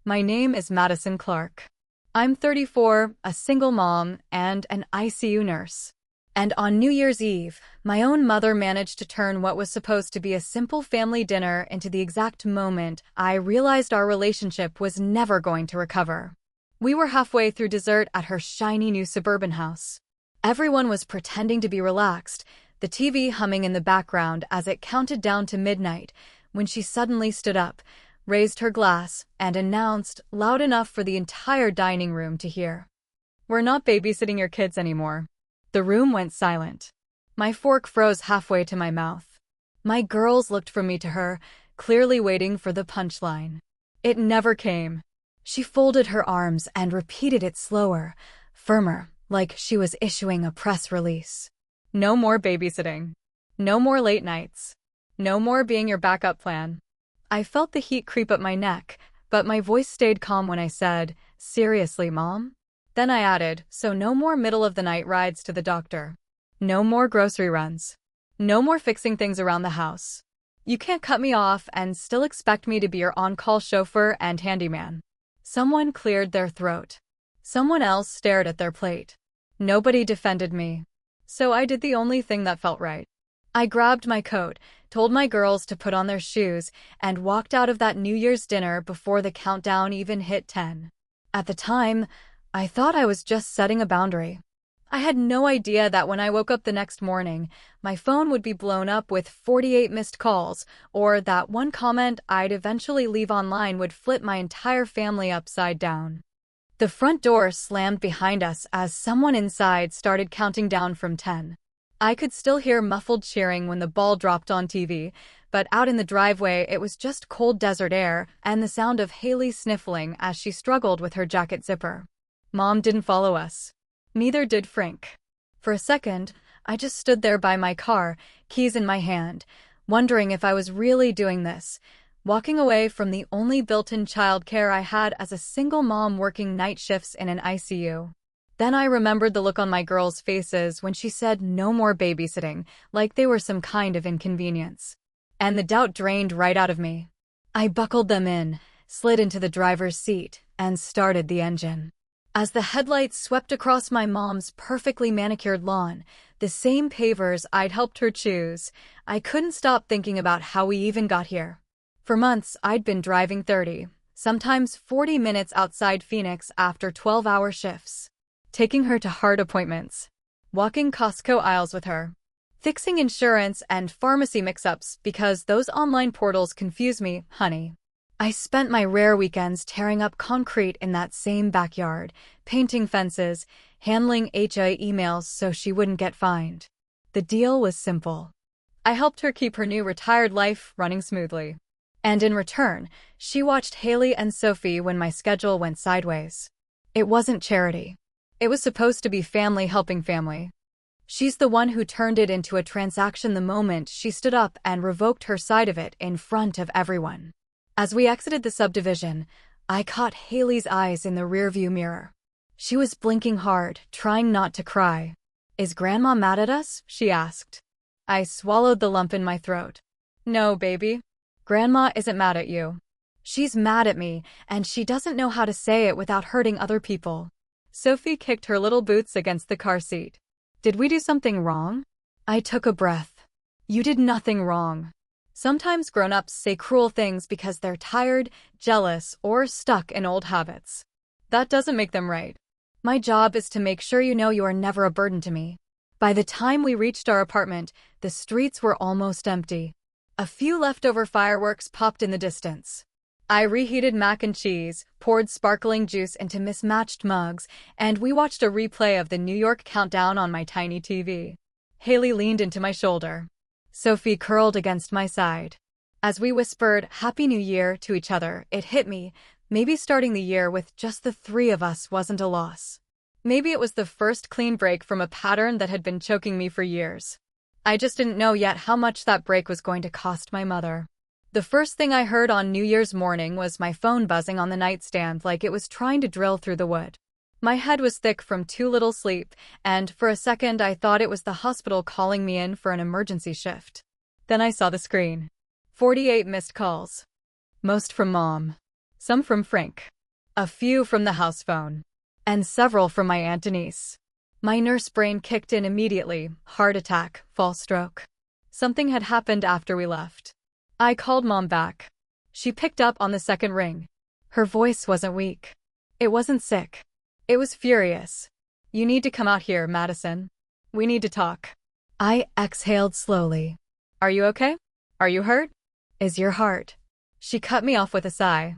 My name is Madison Clark. I'm 34, a single mom, and an ICU nurse. And on New Year's Eve, my own mother managed to turn what was supposed to be a simple family dinner into the exact moment I realized our relationship was never going to recover. We were halfway through dessert at her shiny new suburban house. Everyone was pretending to be relaxed, the TV humming in the background as it counted down to midnight, when she suddenly stood up, raised her glass, and announced, loud enough for the entire dining room to hear, "We're not babysitting your kids anymore." The room went silent. My fork froze halfway to my mouth. My girls looked from me to her, clearly waiting for the punchline. It never came. She folded her arms and repeated it slower, firmer, like she was issuing a press release. "No more babysitting. No more late nights. No more being your backup plan." I felt the heat creep up my neck, but my voice stayed calm when I said, "Seriously, Mom?" Then I added, "So no more middle-of-the-night rides to the doctor. No more grocery runs. No more fixing things around the house. You can't cut me off and still expect me to be your on-call chauffeur and handyman." Someone cleared their throat. Someone else stared at their plate. Nobody defended me. So I did the only thing that felt right. I grabbed my coat, told my girls to put on their shoes, and walked out of that New Year's dinner before the countdown even hit 10. At the time, I thought I was just setting a boundary. I had no idea that when I woke up the next morning, my phone would be blown up with 48 missed calls, or that one comment I'd eventually leave online would flip my entire family upside down. The front door slammed behind us as someone inside started counting down from 10. I could still hear muffled cheering when the ball dropped on TV, but out in the driveway it was just cold desert air and the sound of Haley sniffling as she struggled with her jacket zipper. Mom didn't follow us. Neither did Frank. For a second, I just stood there by my car, keys in my hand, wondering if I was really doing this, walking away from the only built-in childcare I had as a single mom working night shifts in an ICU. Then I remembered the look on my girls' faces when she said no more babysitting, like they were some kind of inconvenience. And the doubt drained right out of me. I buckled them in, slid into the driver's seat, and started the engine. As the headlights swept across my mom's perfectly manicured lawn, the same pavers I'd helped her choose, I couldn't stop thinking about how we even got here. For months, I'd been driving 30, sometimes 40 minutes outside Phoenix after 12-hour shifts, taking her to heart appointments, walking Costco aisles with her, fixing insurance and pharmacy mix-ups because those online portals confuse me, honey. I spent my rare weekends tearing up concrete in that same backyard, painting fences, handling HI emails so she wouldn't get fined. The deal was simple. I helped her keep her new retired life running smoothly. And in return, she watched Haley and Sophie when my schedule went sideways. It wasn't charity. It was supposed to be family helping family. She's the one who turned it into a transaction the moment she stood up and revoked her side of it in front of everyone. As we exited the subdivision, I caught Haley's eyes in the rearview mirror. She was blinking hard, trying not to cry. "Is Grandma mad at us?" she asked. I swallowed the lump in my throat. "No, baby. Grandma isn't mad at you. She's mad at me, and she doesn't know how to say it without hurting other people." Sophie kicked her little boots against the car seat. "Did we do something wrong?" I took a breath. "You did nothing wrong. Sometimes grown-ups say cruel things because they're tired, jealous, or stuck in old habits. That doesn't make them right. My job is to make sure you know you are never a burden to me." By the time we reached our apartment, the streets were almost empty. A few leftover fireworks popped in the distance. I reheated mac and cheese, poured sparkling juice into mismatched mugs, and we watched a replay of the New York countdown on my tiny TV. Haley leaned into my shoulder. Sophie curled against my side. As we whispered "Happy New Year" to each other, it hit me, maybe starting the year with just the three of us wasn't a loss. Maybe it was the first clean break from a pattern that had been choking me for years. I just didn't know yet how much that break was going to cost my mother. The first thing I heard on New Year's morning was my phone buzzing on the nightstand like it was trying to drill through the wood. My head was thick from too little sleep, and for a second I thought it was the hospital calling me in for an emergency shift. Then I saw the screen. 48 missed calls. Most from Mom. Some from Frank, a few from the house phone, and several from my Aunt Denise. My nurse brain kicked in immediately. Heart attack, false stroke. Something had happened after we left. I called Mom back. She picked up on the second ring. Her voice wasn't weak. It wasn't sick. It was furious. "You need to come out here, Madison. We need to talk." I exhaled slowly. "Are you okay? Are you hurt? Is your heart?" She cut me off with a sigh.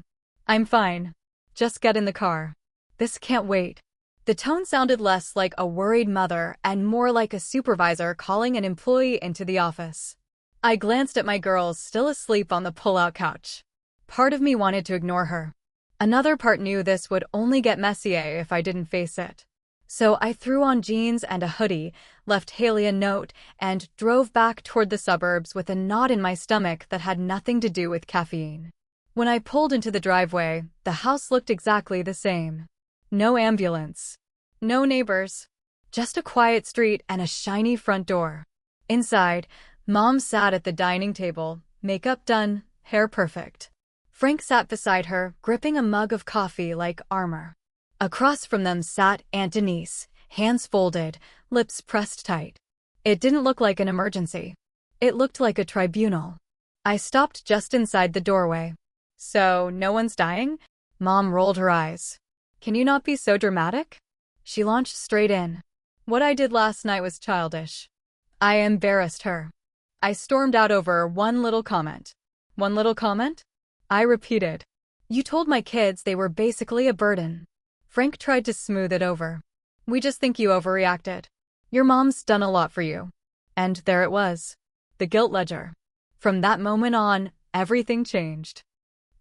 "I'm fine. Just get in the car. This can't wait." The tone sounded less like a worried mother and more like a supervisor calling an employee into the office. I glanced at my girls still asleep on the pull-out couch. Part of me wanted to ignore her. Another part knew this would only get messier if I didn't face it. So I threw on jeans and a hoodie, left Haley a note, and drove back toward the suburbs with a knot in my stomach that had nothing to do with caffeine. When I pulled into the driveway, the house looked exactly the same. No ambulance. No neighbors. Just a quiet street and a shiny front door. Inside, Mom sat at the dining table, makeup done, hair perfect. Frank sat beside her, gripping a mug of coffee like armor. Across from them sat Aunt Denise, hands folded, lips pressed tight. It didn't look like an emergency. It looked like a tribunal. I stopped just inside the doorway. "So, no one's dying?" Mom rolled her eyes. "Can you not be so dramatic?" She launched straight in. "What I did last night was childish." I embarrassed her. I stormed out over one little comment. "One little comment?" I repeated. "You told my kids they were basically a burden." Frank tried to smooth it over. "We just think you overreacted. Your mom's done a lot for you." And there it was. The guilt ledger. From that moment on, everything changed.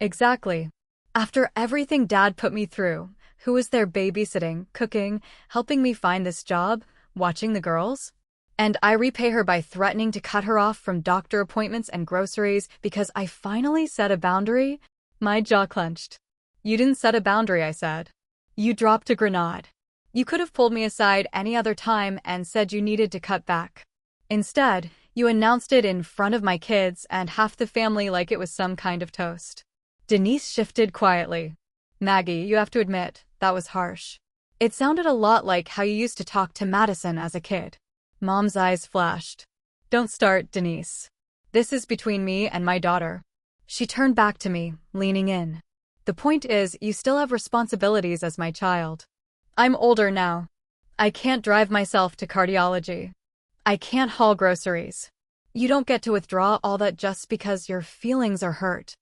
Exactly. After everything Dad put me through, who was there babysitting, cooking, helping me find this job, watching the girls? And I repay her by threatening to cut her off from doctor appointments and groceries because I finally set a boundary? My jaw clenched. "You didn't set a boundary," I said. "You dropped a grenade. You could have pulled me aside any other time and said you needed to cut back. Instead, you announced it in front of my kids and half the family like it was some kind of toast." Denise shifted quietly. "Maggie, you have to admit, that was harsh. It sounded a lot like how you used to talk to Madison as a kid." Mom's eyes flashed. "Don't start, Denise. This is between me and my daughter." She turned back to me, leaning in. "The point is, you still have responsibilities as my child. I'm older now. I can't drive myself to cardiology. I can't haul groceries. You don't get to withdraw all that just because your feelings are hurt."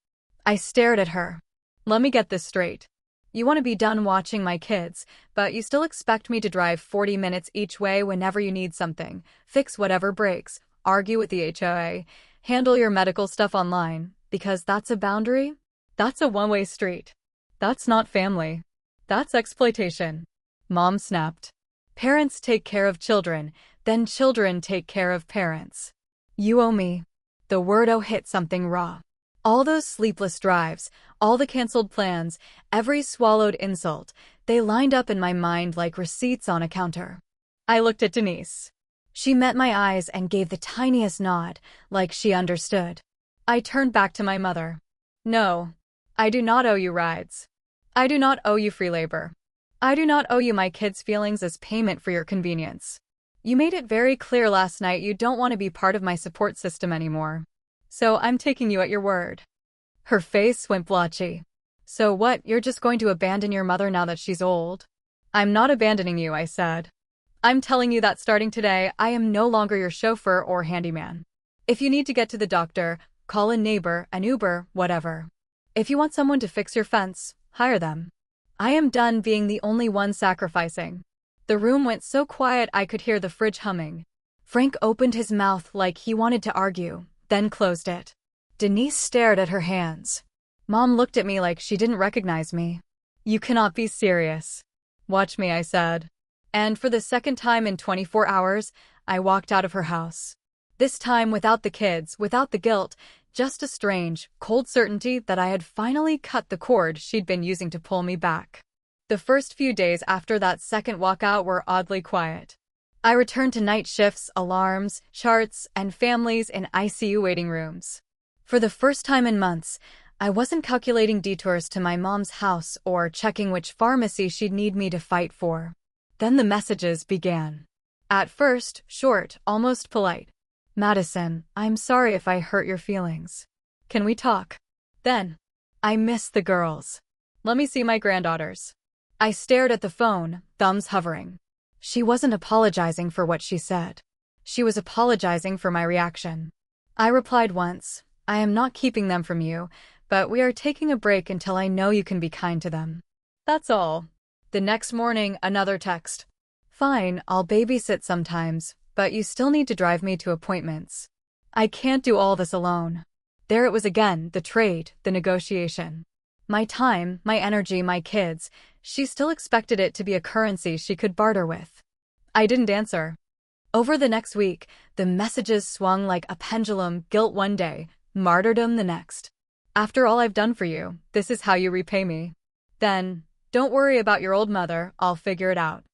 I stared at her. "Let me get this straight. You want to be done watching my kids, but you still expect me to drive 40 minutes each way whenever you need something, fix whatever breaks, argue with the HOA, handle your medical stuff online, because that's a boundary? That's a one-way street. That's not family. That's exploitation." Mom snapped. "Parents take care of children, then children take care of parents. You owe me." The word "owe" hit something raw. All those sleepless drives, all the canceled plans, every swallowed insult, they lined up in my mind like receipts on a counter. I looked at Denise. She met my eyes and gave the tiniest nod, like she understood. I turned back to my mother. "No, I do not owe you rides. I do not owe you free labor. I do not owe you my kids' feelings as payment for your convenience. You made it very clear last night you don't want to be part of my support system anymore. So I'm taking you at your word." Her face went blotchy. "So what, you're just going to abandon your mother now that she's old?" "I'm not abandoning you," I said. "I'm telling you that starting today, I am no longer your chauffeur or handyman. If you need to get to the doctor, call a neighbor, an Uber, whatever. If you want someone to fix your fence, hire them. I am done being the only one sacrificing." The room went so quiet I could hear the fridge humming. Frank opened his mouth like he wanted to argue, then closed it. Denise stared at her hands. Mom looked at me like she didn't recognize me. "You cannot be serious." "Watch me," I said. And for the second time in 24 hours, I walked out of her house. This time without the kids, without the guilt, just a strange, cold certainty that I had finally cut the cord she'd been using to pull me back. The first few days after that second walkout were oddly quiet. I returned to night shifts, alarms, charts, and families in ICU waiting rooms. For the first time in months, I wasn't calculating detours to my mom's house or checking which pharmacy she'd need me to fight for. Then the messages began. At first, short, almost polite. Madison, I'm sorry if I hurt your feelings. Can we talk? Then, I miss the girls. Let me see my granddaughters. I stared at the phone, thumbs hovering. She wasn't apologizing for what she said. She was apologizing for my reaction. I replied once, I am not keeping them from you, but we are taking a break until I know you can be kind to them. That's all. The next morning, another text. Fine, I'll babysit sometimes, but you still need to drive me to appointments. I can't do all this alone. There it was again, the trade, the negotiation. My time, my energy, my kids. She still expected it to be a currency she could barter with. I didn't answer. Over the next week, the messages swung like a pendulum, guilt one day, martyrdom the next. After all I've done for you, this is how you repay me. Then, don't worry about your old mother, I'll figure it out.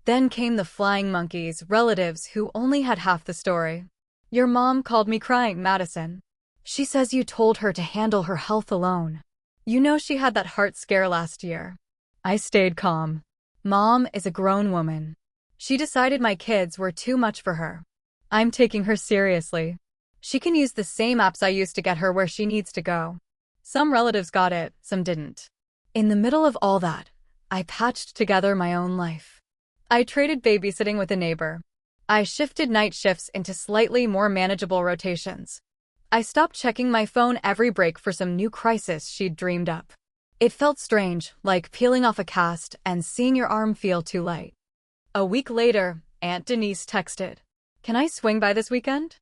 Then came the flying monkeys, relatives who only had half the story. Your mom called me crying, Madison. She says you told her to handle her health alone. You know she had that heart scare last year. I stayed calm. Mom is a grown woman. She decided my kids were too much for her. I'm taking her seriously. She can use the same apps I used to get her where she needs to go. Some relatives got it, some didn't. In the middle of all that, I patched together my own life. I traded babysitting with a neighbor. I shifted night shifts into slightly more manageable rotations. I stopped checking my phone every break for some new crisis she'd dreamed up. It felt strange, like peeling off a cast and seeing your arm feel too light. A week later, Aunt Denise texted. Can I swing by this weekend?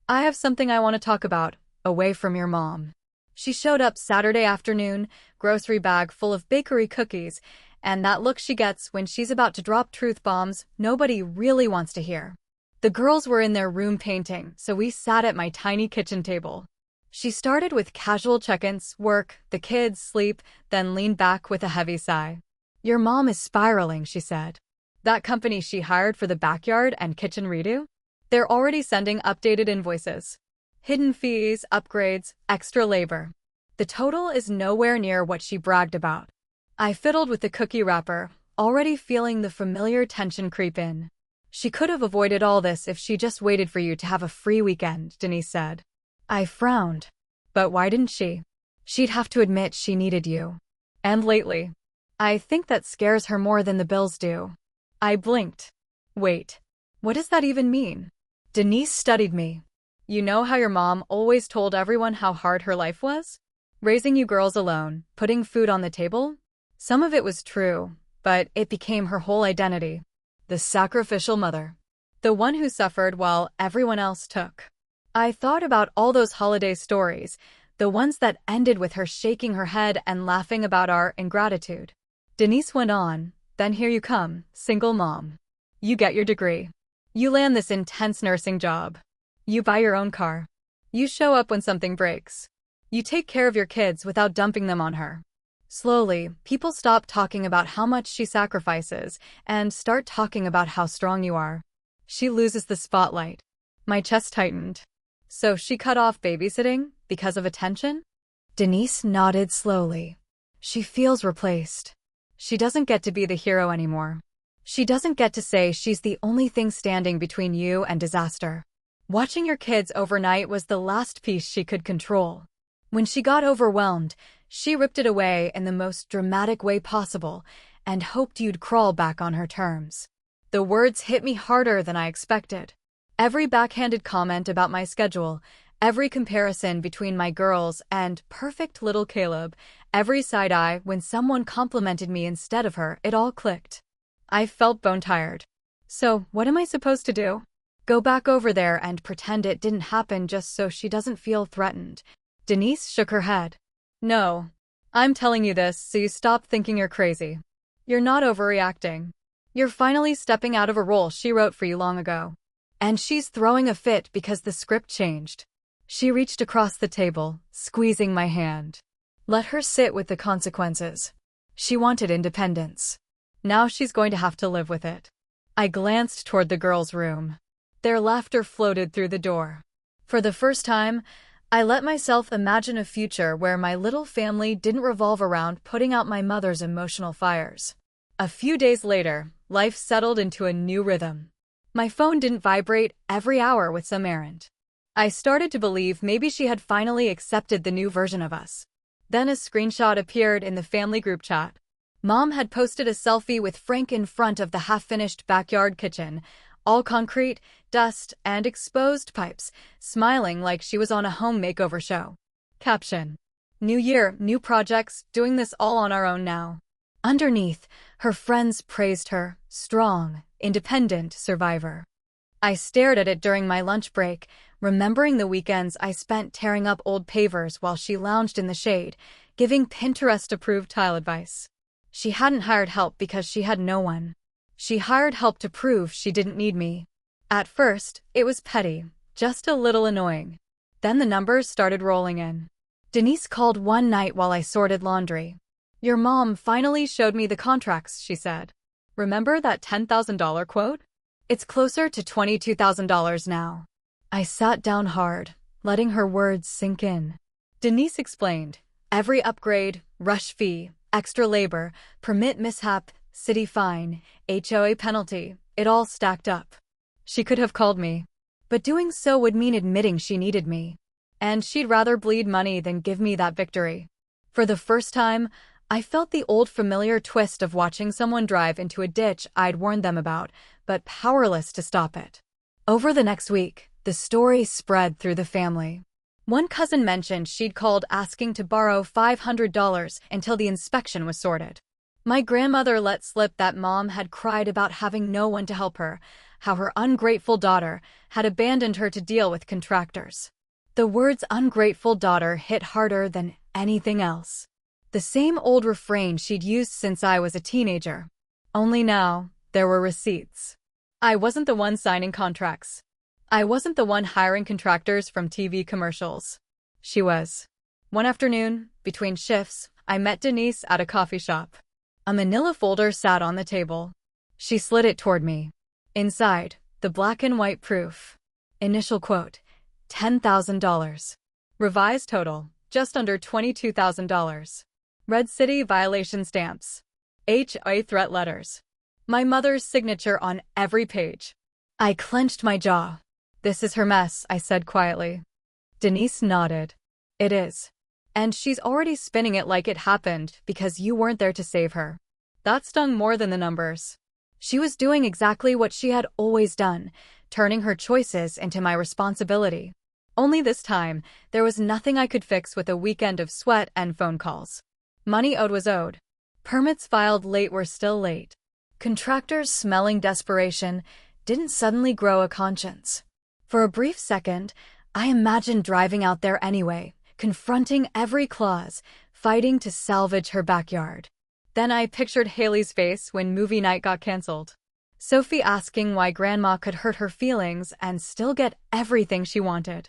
I have something I want to talk about, away from your mom. She showed up Saturday afternoon, grocery bag full of bakery cookies, and that look she gets when she's about to drop truth bombs nobody really wants to hear. The girls were in their room painting, so we sat at my tiny kitchen table. She started with casual check-ins, work, the kids, sleep, then leaned back with a heavy sigh. Your mom is spiraling, she said. That company she hired for the backyard and kitchen redo? They're already sending updated invoices. Hidden fees, upgrades, extra labor. The total is nowhere near what she bragged about. I fiddled with the cookie wrapper, already feeling the familiar tension creep in. She could have avoided all this if she just waited for you to have a free weekend, Denise said. I frowned. But why didn't she? She'd have to admit she needed you. And lately. I think that scares her more than the bills do. I blinked. Wait. What does that even mean? Denise studied me. You know how your mom always told everyone how hard her life was? Raising you girls alone, putting food on the table? Some of it was true, but it became her whole identity. The sacrificial mother. The one who suffered while everyone else took. I thought about all those holiday stories, the ones that ended with her shaking her head and laughing about our ingratitude. Denise went on, then here you come, single mom. You get your degree. You land this intense nursing job. You buy your own car. You show up when something breaks. You take care of your kids without dumping them on her. Slowly, people stop talking about how much she sacrifices and start talking about how strong you are. She loses the spotlight. My chest tightened. So she cut off babysitting because of attention? Denise nodded slowly. She feels replaced. She doesn't get to be the hero anymore. She doesn't get to say she's the only thing standing between you and disaster. Watching your kids overnight was the last piece she could control. When she got overwhelmed, she ripped it away in the most dramatic way possible and hoped you'd crawl back on her terms. The words hit me harder than I expected. Every backhanded comment about my schedule, every comparison between my girls and perfect little Caleb, every side eye when someone complimented me instead of her, it all clicked. I felt bone-tired. So, what am I supposed to do? Go back over there and pretend it didn't happen just so she doesn't feel threatened? Denise shook her head. No. I'm telling you this so you stop thinking you're crazy. You're not overreacting. You're finally stepping out of a role she wrote for you long ago. And she's throwing a fit because the script changed. She reached across the table, squeezing my hand. Let her sit with the consequences. She wanted independence. Now she's going to have to live with it. I glanced toward the girls' room. Their laughter floated through the door. For the first time, I let myself imagine a future where my little family didn't revolve around putting out my mother's emotional fires. A few days later, life settled into a new rhythm. My phone didn't vibrate every hour with some errand. I started to believe maybe she had finally accepted the new version of us. Then a screenshot appeared in the family group chat. Mom had posted a selfie with Frank in front of the half-finished backyard kitchen, all concrete, dust, and exposed pipes, smiling like she was on a home makeover show. Caption: New year, new projects, doing this all on our own now. Underneath, her friends praised her, strong, independent survivor. I stared at it during my lunch break, remembering the weekends I spent tearing up old pavers while she lounged in the shade, giving Pinterest-approved tile advice. She hadn't hired help because she had no one. She hired help to prove she didn't need me. At first, it was petty, just a little annoying. Then the numbers started rolling in. Denise called one night while I sorted laundry. "Your mom finally showed me the contracts," she said. "Remember that $10,000 quote? It's closer to $22,000 now." I sat down hard, letting her words sink in. Denise explained. Every upgrade, rush fee, extra labor, permit mishap, city fine, HOA penalty, it all stacked up. She could have called me. But doing so would mean admitting she needed me. And she'd rather bleed money than give me that victory. For the first time, I felt the old familiar twist of watching someone drive into a ditch I'd warned them about, but powerless to stop it. Over the next week, the story spread through the family. One cousin mentioned she'd called asking to borrow $500 until the inspection was sorted. My grandmother let slip that mom had cried about having no one to help her, how her ungrateful daughter had abandoned her to deal with contractors. The words ungrateful daughter hit harder than anything else. The same old refrain she'd used since I was a teenager. Only now, there were receipts. I wasn't the one signing contracts. I wasn't the one hiring contractors from TV commercials. She was. One afternoon, between shifts, I met Denise at a coffee shop. A manila folder sat on the table. She slid it toward me. Inside, the black and white proof. Initial quote, $10,000. Revised total, just under $22,000. Red City violation stamps. HOA threat letters. My mother's signature on every page. I clenched my jaw. "This is her mess," I said quietly. Denise nodded. "It is. And she's already spinning it like it happened because you weren't there to save her." That stung more than the numbers. She was doing exactly what she had always done, turning her choices into my responsibility. Only this time, there was nothing I could fix with a weekend of sweat and phone calls. Money owed was owed. Permits filed late were still late. Contractors smelling desperation didn't suddenly grow a conscience. For a brief second, I imagined driving out there anyway, confronting every clause, fighting to salvage her backyard. Then I pictured Haley's face when movie night got canceled. Sophie asking why Grandma could hurt her feelings and still get everything she wanted.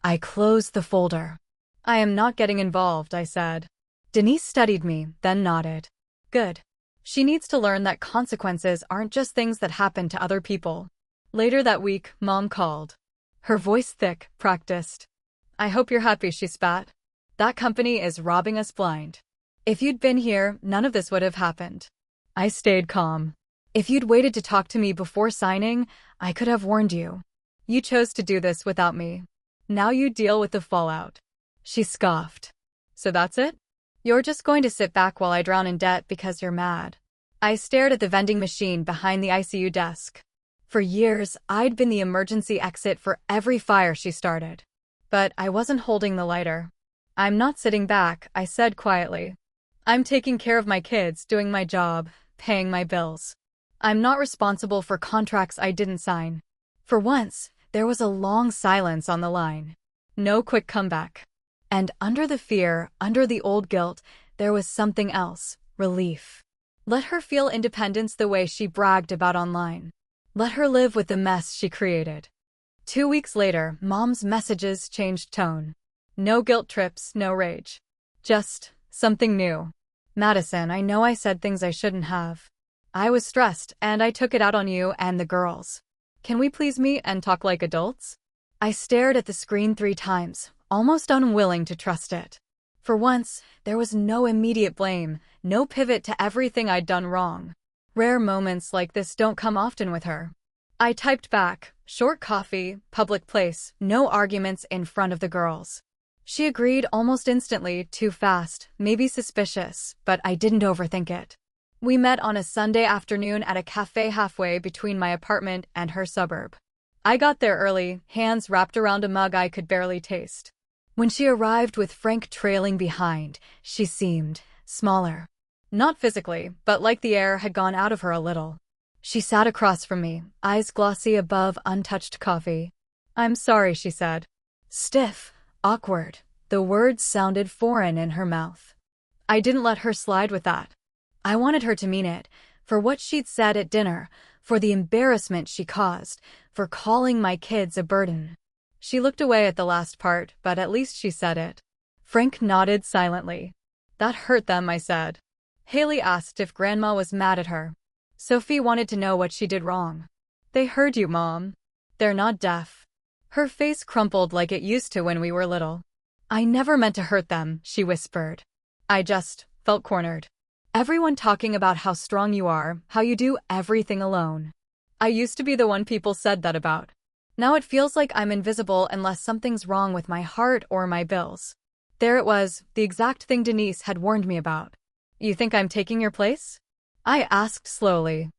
I closed the folder. "I am not getting involved," I said. Denise studied me, then nodded. "Good. She needs to learn that consequences aren't just things that happen to other people." Later that week, Mom called. Her voice thick, practiced. "I hope you're happy," she spat. "That company is robbing us blind. If you'd been here, none of this would have happened." I stayed calm. "If you'd waited to talk to me before signing, I could have warned you. You chose to do this without me. Now you deal with the fallout." She scoffed. "So that's it? You're just going to sit back while I drown in debt because you're mad." I stared at the vending machine behind the ICU desk. For years, I'd been the emergency exit for every fire she started. But I wasn't holding the lighter. "I'm not sitting back," I said quietly. "I'm taking care of my kids, doing my job, paying my bills. I'm not responsible for contracts I didn't sign." For once, there was a long silence on the line. No quick comeback. And under the fear, under the old guilt, there was something else, relief. Let her feel independence the way she bragged about online. Let her live with the mess she created. 2 weeks later, Mom's messages changed tone. No guilt trips, no rage. Just something new. "Madison, I know I said things I shouldn't have. I was stressed, and I took it out on you and the girls. Can we please meet and talk like adults?" I stared at the screen 3 times, almost unwilling to trust it. For once, there was no immediate blame, no pivot to everything I'd done wrong. Rare moments like this don't come often with her. I typed back, "Short coffee, public place, no arguments in front of the girls." She agreed almost instantly, too fast, maybe suspicious, but I didn't overthink it. We met on a Sunday afternoon at a cafe halfway between my apartment and her suburb. I got there early, hands wrapped around a mug I could barely taste. When she arrived with Frank trailing behind, she seemed smaller. Not physically, but like the air had gone out of her a little. She sat across from me, eyes glossy above untouched coffee. "I'm sorry," she said. Stiff, awkward. The words sounded foreign in her mouth. I didn't let her slide with that. I wanted her to mean it, for what she'd said at dinner, for the embarrassment she caused, for calling my kids a burden. She looked away at the last part, but at least she said it. Frank nodded silently. "That hurt them," I said. Haley asked if Grandma was mad at her. Sophie wanted to know what she did wrong. "They heard you, Mom. They're not deaf." Her face crumpled like it used to when we were little. "I never meant to hurt them," she whispered. I just felt cornered. Everyone talking about how strong you are, how you do everything alone. I used to be the one people said that about. Now it feels like I'm invisible unless something's wrong with my heart or my bills. There it was, the exact thing Denise had warned me about. "You think I'm taking your place?" I asked slowly.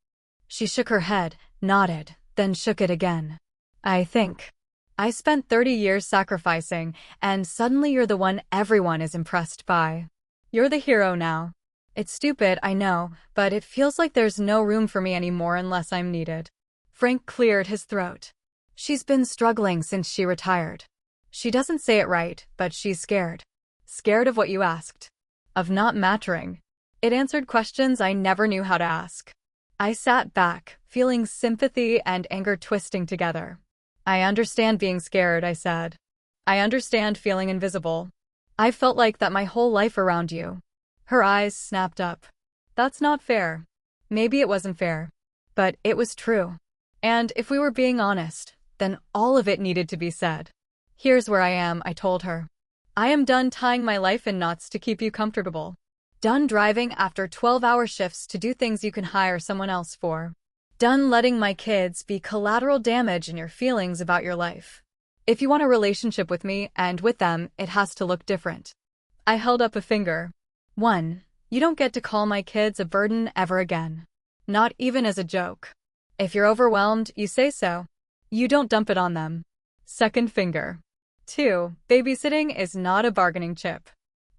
She shook her head, nodded, then shook it again. "I think. I spent 30 years sacrificing, and suddenly you're the one everyone is impressed by. You're the hero now. It's stupid, I know, but it feels like there's no room for me anymore unless I'm needed." Frank cleared his throat. "She's been struggling since she retired. She doesn't say it right, but she's scared." "Scared of what you asked?" "Of not mattering." It answered questions I never knew how to ask. I sat back, feeling sympathy and anger twisting together. "I understand being scared," I said. "I understand feeling invisible. I've felt like that my whole life around you." Her eyes snapped up. "That's not fair." Maybe it wasn't fair, but it was true. And if we were being honest, then all of it needed to be said. "Here's where I am," I told her. "I am done tying my life in knots to keep you comfortable. Done driving after 12-hour shifts to do things you can hire someone else for. Done letting my kids be collateral damage in your feelings about your life. If you want a relationship with me and with them, it has to look different." I held up a finger. 1. You don't get to call my kids a burden ever again. Not even as a joke. If you're overwhelmed, you say so. You don't dump it on them. Second finger. 2. Babysitting is not a bargaining chip.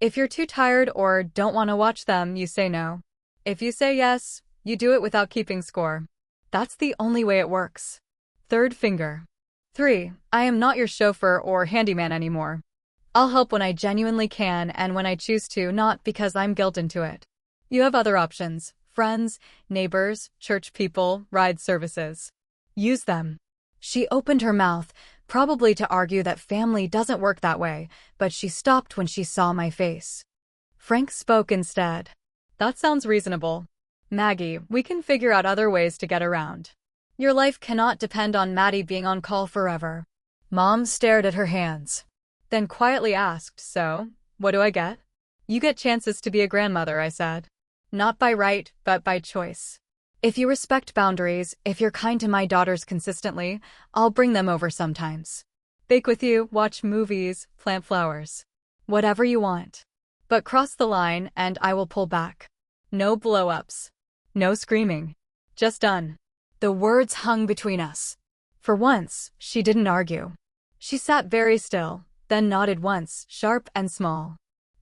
If you're too tired or don't want to watch them, you say no. If you say yes, you do it without keeping score. That's the only way it works. Third finger. 3. I am not your chauffeur or handyman anymore. I'll help when I genuinely can and when I choose to, not because I'm guilted into it. You have other options: friends, neighbors, church people, ride services. Use them. She opened her mouth, probably to argue that family doesn't work that way, but she stopped when she saw my face. Frank spoke instead. "That sounds reasonable. Maggie, we can figure out other ways to get around. Your life cannot depend on Maddie being on call forever." Mom stared at her hands, then quietly asked, "So, what do I get?" "You get chances to be a grandmother," I said. "Not by right, but by choice. If you respect boundaries, if you're kind to my daughters consistently, I'll bring them over sometimes. Bake with you, watch movies, plant flowers. Whatever you want. But cross the line and I will pull back. No blow-ups. No screaming. Just done." The words hung between us. For once, she didn't argue. She sat very still, then nodded once, sharp and small.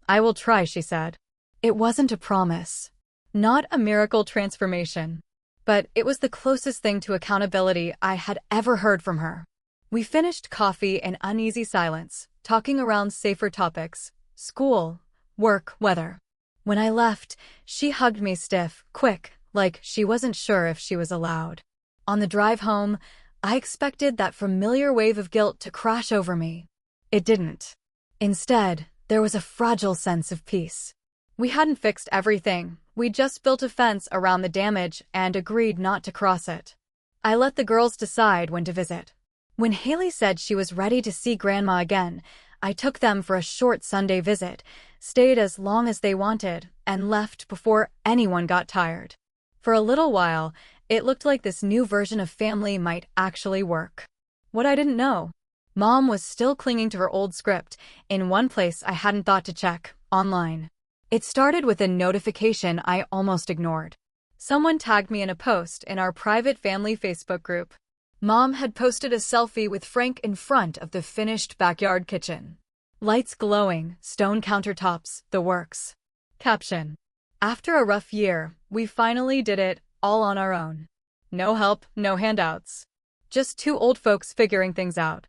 "I will try," she said. It wasn't a promise. Not a miracle transformation. But it was the closest thing to accountability I had ever heard from her. We finished coffee in uneasy silence, talking around safer topics: school, work, weather. When I left, she hugged me stiff, quick, like she wasn't sure if she was allowed. On the drive home, I expected that familiar wave of guilt to crash over me. It didn't. Instead, there was a fragile sense of peace. We hadn't fixed everything. We just built a fence around the damage and agreed not to cross it. I let the girls decide when to visit. When Haley said she was ready to see Grandma again, I took them for a short Sunday visit, stayed as long as they wanted, and left before anyone got tired. For a little while, it looked like this new version of family might actually work. What I didn't know. Mom was still clinging to her old script, in one place I hadn't thought to check, online. It started with a notification I almost ignored. Someone tagged me in a post in our private family Facebook group. Mom had posted a selfie with Frank in front of the finished backyard kitchen. Lights glowing, stone countertops, the works. Caption: after a rough year, we finally did it, all on our own. No help, no handouts. Just two old folks figuring things out.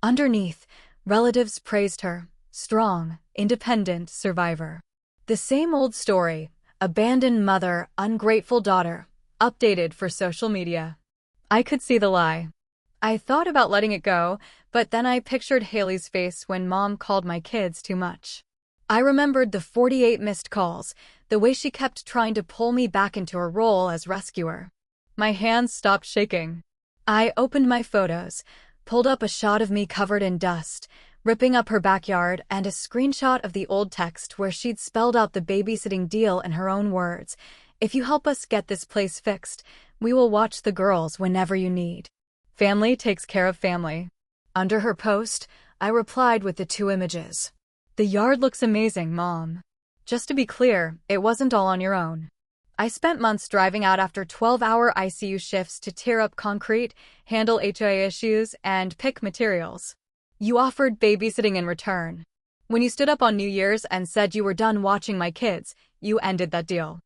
Underneath, relatives praised her, strong, independent survivor. The same old story, abandoned mother, ungrateful daughter, updated for social media. I could see the lie. I thought about letting it go, but then I pictured Haley's face when Mom called my kids too much. I remembered the 48 missed calls, the way she kept trying to pull me back into her role as rescuer. My hands stopped shaking. I opened my photos, pulled up a shot of me covered in dust, ripping up her backyard, and a screenshot of the old text where she'd spelled out the babysitting deal in her own words. If you help us get this place fixed, we will watch the girls whenever you need. Family takes care of family. Under her post, I replied with the two images. The yard looks amazing, Mom. Just to be clear, it wasn't all on your own. I spent months driving out after 12-hour ICU shifts to tear up concrete, handle HOA issues, and pick materials. You offered babysitting in return. When you stood up on New Year's and said you were done watching my kids, you ended that deal.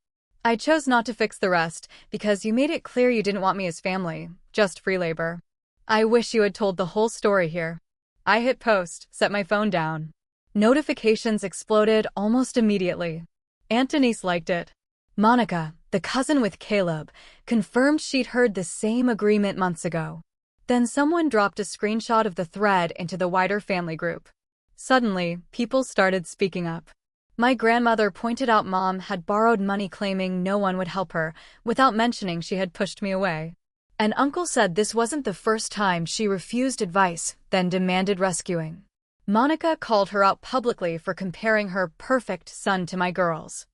I chose not to fix the rest because you made it clear you didn't want me as family, just free labor. I wish you had told the whole story here. I hit post, set my phone down. Notifications exploded almost immediately. Aunt Denise liked it. Monica, the cousin with Caleb, confirmed she'd heard the same agreement months ago. Then someone dropped a screenshot of the thread into the wider family group. Suddenly, people started speaking up. My grandmother pointed out Mom had borrowed money claiming no one would help her, without mentioning she had pushed me away. An uncle said this wasn't the first time she refused advice, then demanded rescuing. Monica called her out publicly for comparing her perfect son to my girls.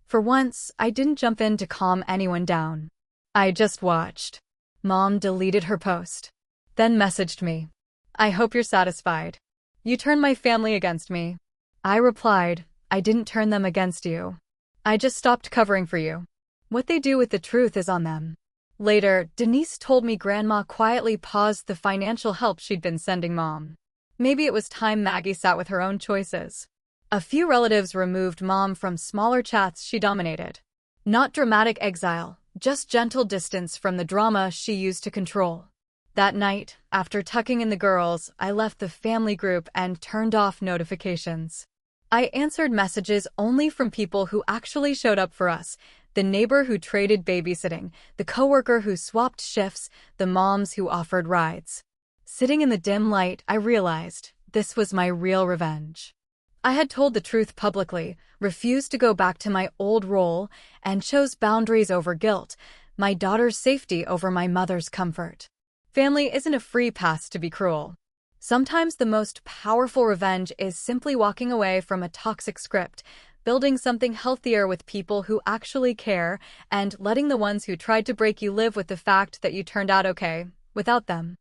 For once, I didn't jump in to calm anyone down. I just watched. Mom deleted her post. Then messaged me. I hope you're satisfied. You turned my family against me. I replied, I didn't turn them against you. I just stopped covering for you. What they do with the truth is on them. Later, Denise told me Grandma quietly paused the financial help she'd been sending Mom. Maybe it was time Maggie sat with her own choices. A few relatives removed Mom from smaller chats she dominated. Not dramatic exile, just gentle distance from the drama she used to control. That night, after tucking in the girls, I left the family group and turned off notifications. I answered messages only from people who actually showed up for us, the neighbor who traded babysitting, the coworker who swapped shifts, the moms who offered rides. Sitting in the dim light, I realized this was my real revenge. I had told the truth publicly, refused to go back to my old role, and chose boundaries over guilt, my daughter's safety over my mother's comfort. Family isn't a free pass to be cruel. Sometimes the most powerful revenge is simply walking away from a toxic script, building something healthier with people who actually care, and letting the ones who tried to break you live with the fact that you turned out okay without them.